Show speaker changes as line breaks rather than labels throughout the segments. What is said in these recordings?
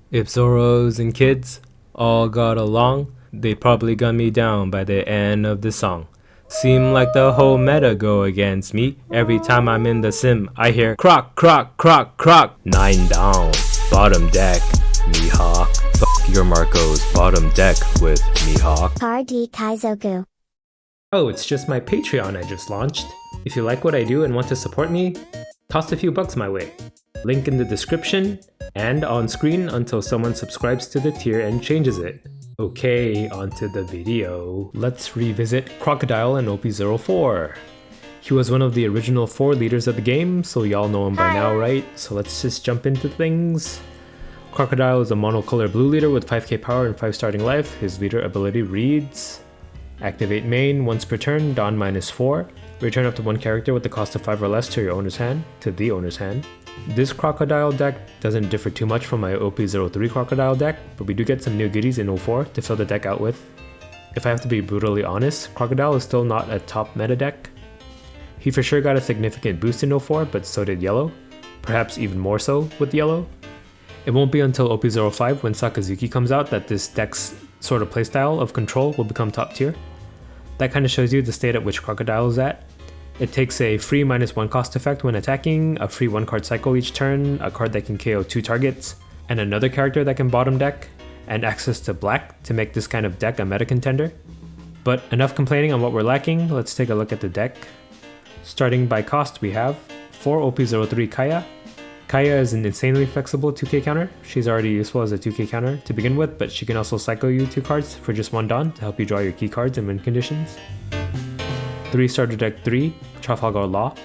If Zoros and kids all got along, they probably gun me down by the end of the song. Seem like the whole meta go against me. Every time I'm in the sim, I hear croc, croc, croc, croc. 9 down, bottom deck, Mihawk. Fuck your Marcos, bottom deck with Mihawk.
Pardi Kaizoku.
Oh, it's just my Patreon I just launched. If you like what I do and want to support me, toss a few bucks my way. Link in the description and on screen until someone subscribes to the tier and changes it. Okay, onto the video. Let's revisit Crocodile in OP04. He was one of the original 4 leaders of the game, so y'all know him by now, right? So let's just jump into things. Crocodile is a monocolor blue leader with 5k power and 5 starting life. His leader ability reads: activate main once per turn, Dawn -4. Return up to 1 character with the cost of 5 or less to your owner's hand, to the owner's hand. This Crocodile deck doesn't differ too much from my OP03 Crocodile deck, but we do get some new goodies in 04 to fill the deck out with. If I have to be brutally honest, Crocodile is still not a top meta deck. He for sure got a significant boost in 04, but so did Yellow, perhaps even more so with Yellow. It won't be until OP05 when Sakazuki comes out that this deck's sort of playstyle of control will become top tier. That kind of shows you the state at which Crocodile is at. It takes a free -1 cost effect when attacking, a free 1 card cycle each turn, a card that can KO 2 targets, and another character that can bottom deck, and access to black to make this kind of deck a meta contender. But enough complaining on what we're lacking, let's take a look at the deck. Starting by cost, we have 4 OP03 Kaya. Kaya is an insanely flexible 2k counter. She's already useful as a 2k counter to begin with, but she can also cycle you 2 cards for just 1 Dawn to help you draw your key cards and win conditions. 3 starter deck 3, Trafalgar Law.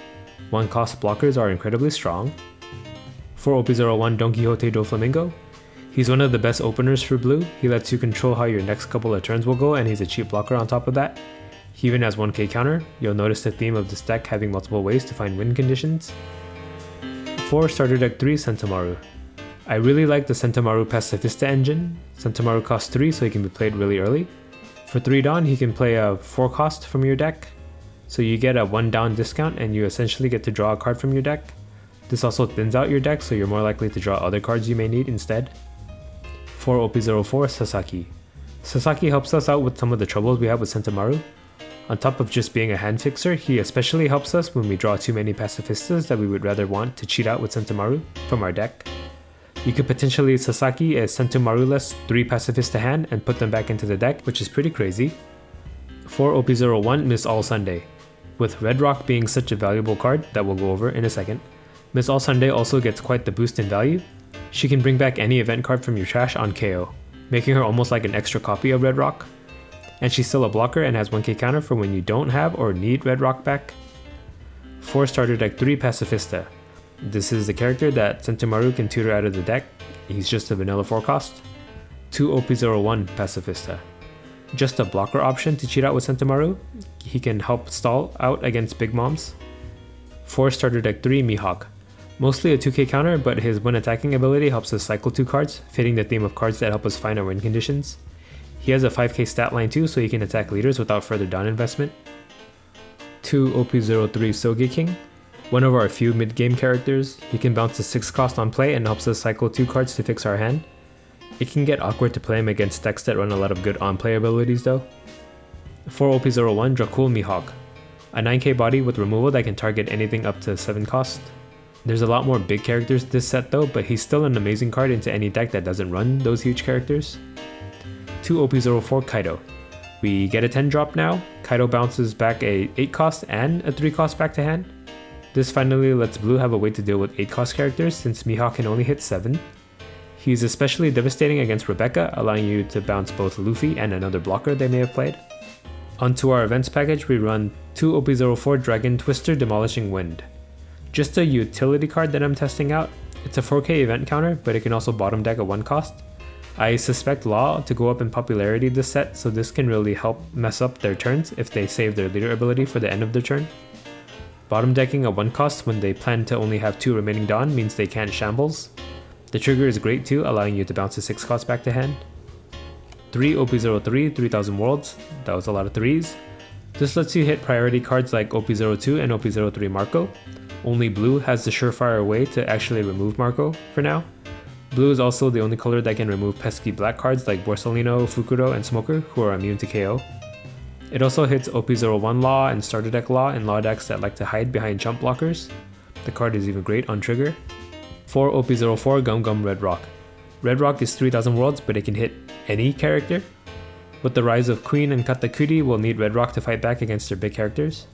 1 cost blockers are incredibly strong. 4 OP01 Don Quixote do Flamingo. He's one of the best openers for blue. He lets you control how your next couple of turns will go, and he's a cheap blocker on top of that. He even has 1k counter. You'll notice the theme of this deck having multiple ways to find win conditions. 4 starter deck 3 Sentomaru. I really like the Sentomaru Pacifista engine. Sentomaru costs 3 so he can be played really early. For 3 Dawn he can play a 4 cost from your deck. So you get a 1 down discount and you essentially get to draw a card from your deck. This also thins out your deck, so you're more likely to draw other cards you may need instead. 4 OP04 Sasaki. Sasaki helps us out with some of the troubles we have with Sentomaru. On top of just being a hand fixer, he especially helps us when we draw too many Pacifistas that we would rather want to cheat out with Sentomaru from our deck. You could potentially Sasaki a Sentomaru-less 3 Pacifista hand and put them back into the deck, which is pretty crazy. 4 OP01 Miss All Sunday. With Red Rock being such a valuable card that we'll go over in a second, Miss All Sunday also gets quite the boost in value. She can bring back any event card from your trash on KO, making her almost like an extra copy of Red Rock. And she's still a blocker and has 1k counter for when you don't have or need Red Rock back. 4 starter deck 3 Pacifista. This is the character that Sentomaru can tutor out of the deck. He's just a vanilla 4 cost. 2 OP01 Pacifista. Just a blocker option to cheat out with Sentomaru. He can help stall out against big moms. 4 starter deck 3 Mihawk. Mostly a 2k counter, but his when attacking ability helps us cycle 2 cards, fitting the theme of cards that help us find our win conditions. He has a 5k stat line too, so he can attack leaders without further down investment. 2 OP03 Sogeking. One of our few mid-game characters. He can bounce a 6 cost on play and helps us cycle 2 cards to fix our hand. It can get awkward to play him against decks that run a lot of good on-play abilities though. 4 OP01 Dracul Mihawk. A 9k body with removal that can target anything up to 7 cost. There's a lot more big characters this set though, but he's still an amazing card into any deck that doesn't run those huge characters. 2 OP04 Kaido. We get a 10 drop now. Kaido bounces back a 8 cost and a 3 cost back to hand. This finally lets blue have a way to deal with 8 cost characters since Mihawk can only hit 7. He's especially devastating against Rebecca, allowing you to bounce both Luffy and another blocker they may have played. Onto our events package, we run 2 OP04 Dragon Twister Demolishing Wind. Just a utility card that I'm testing out. It's a 4k event counter, but it can also bottom deck a 1 cost. I suspect Law to go up in popularity this set, so this can really help mess up their turns if they save their leader ability for the end of their turn. Bottom decking a 1 cost when they plan to only have 2 remaining Dawn means they can't shambles. The trigger is great too, allowing you to bounce a 6 cost back to hand. 3 OP03 3000 Worlds. That was a lot of 3s. This lets you hit priority cards like OP02 and OP03 Marco. Only blue has the surefire way to actually remove Marco for now. Blue is also the only color that can remove pesky black cards like Borsalino, Fukuro, and Smoker, who are immune to KO. It also hits OP01 Law and Starter Deck Law in Law decks that like to hide behind chump blockers. The card is even great on trigger. For OP04 Gum Gum Red Rock. Red Rock is 3000 worlds, but it can hit any character. With the rise of Queen and Katakuri, we'll need Red Rock to fight back against their big characters.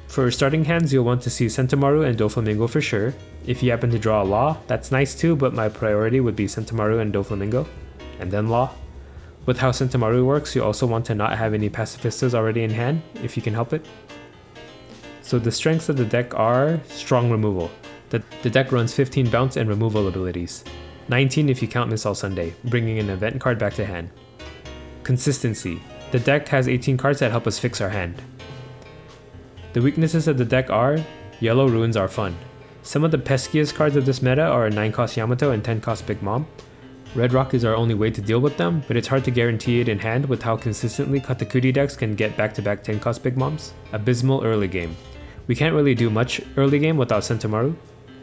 For starting hands, you'll want to see Sentomaru and Doflamingo for sure. If you happen to draw a Law, that's nice too, but my priority would be Sentomaru and Doflamingo, and then Law. With how Sentomaru works, you also want to not have any Pacifistas already in hand, if you can help it. So the strengths of the deck are strong removal. The deck runs 15 bounce and removal abilities. 19 if you count Missile Sunday, bringing an event card back to hand. Consistency. The deck has 18 cards that help us fix our hand. The weaknesses of the deck are, yellow ruins are fun. Some of the peskiest cards of this meta are 9-cost Yamato and 10-cost Big Mom. Red Rock is our only way to deal with them, but it's hard to guarantee it in hand with how consistently Katakuri decks can get back-to-back 10-cost Big Moms. Abysmal early game. We can't really do much early game without Sentomaru.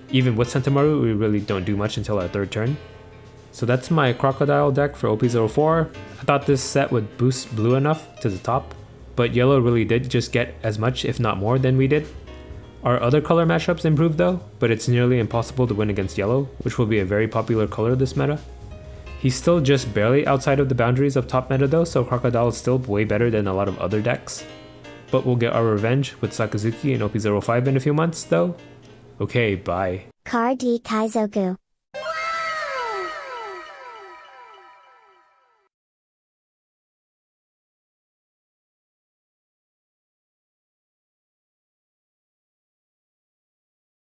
Even with Sentomaru, we really don't do much until our third turn. So that's my Crocodile deck for OP04. I thought this set would boost blue enough to the top, but yellow really did just get as much if not more than we did. Our other color matchups improved though, but it's nearly impossible to win against yellow, which will be a very popular color this meta. He's still just barely outside of the boundaries of top meta though, so Crocodile is still way better than a lot of other decks. But we'll get our revenge with Sakazuki and OP05 in a few months though. Okay, bye.
Car D Kaizoku.